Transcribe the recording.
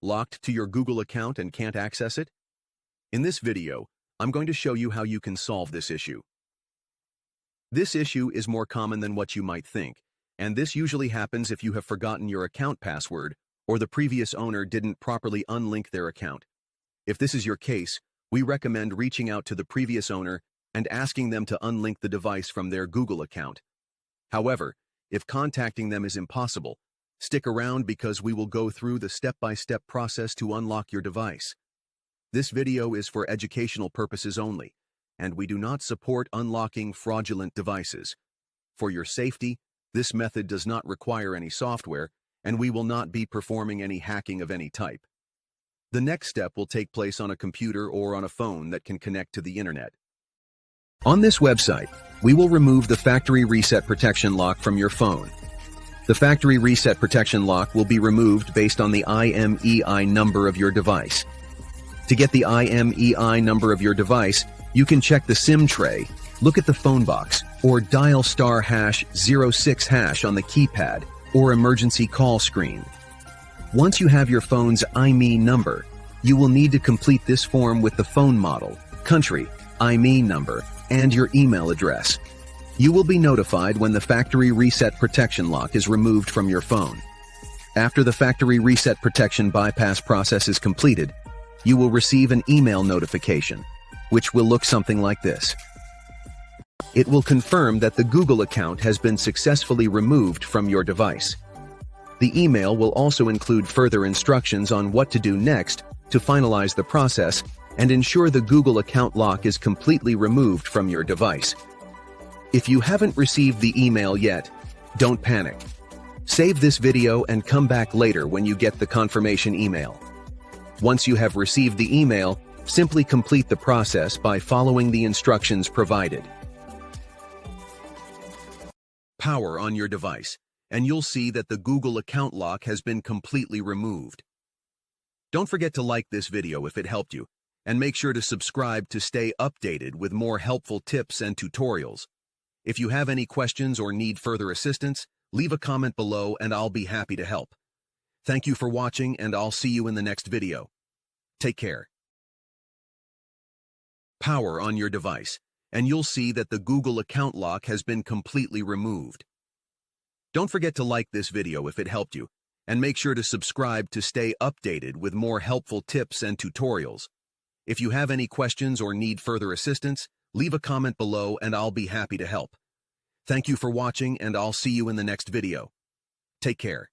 Locked to your Google account and can't access it? In this video, I'm going to show you how you can solve this issue. This issue is more common than what you might think, and this usually happens if you have forgotten your account password or the previous owner didn't properly unlink their account. If this is your case, we recommend reaching out to the previous owner and asking them to unlink the device from their Google account. However, if contacting them is impossible, stick around because we will go through the step-by-step process to unlock your device. This video is for educational purposes only, and we do not support unlocking fraudulent devices. For your safety, this method does not require any software, and we will not be performing any hacking of any type. The next step will take place on a computer or on a phone that can connect to the internet. On this website, we will remove the factory reset protection lock from your phone. The factory reset protection lock will be removed based on the IMEI number of your device. To get the IMEI number of your device, you can check the SIM tray, look at the phone box, or dial *#06# on the keypad or emergency call screen. Once you have your phone's IMEI number, you will need to complete this form with the phone model, country, IMEI number, and your email address. You will be notified when the factory reset protection lock is removed from your phone. After the factory reset protection bypass process is completed, you will receive an email notification, which will look something like this. It will confirm that the Google account has been successfully removed from your device. The email will also include further instructions on what to do next to finalize the process and ensure the Google account lock is completely removed from your device. If you haven't received the email yet, don't panic. Save this video and come back later when you get the confirmation email. Once you have received the email, simply complete the process by following the instructions provided. Power on your device, and you'll see that the Google account lock has been completely removed. Don't forget to like this video if it helped you, and make sure to subscribe to stay updated with more helpful tips and tutorials. If you have any questions or need further assistance, leave a comment below and I'll be happy to help. Thank you for watching, and I'll see you in the next video. Take care. Power on your device, and you'll see that the Google account lock has been completely removed. Don't forget to like this video if it helped you, and make sure to subscribe to stay updated with more helpful tips and tutorials. If you have any questions or need further assistance, leave a comment below and I'll be happy to help. Thank you for watching, and I'll see you in the next video. Take care.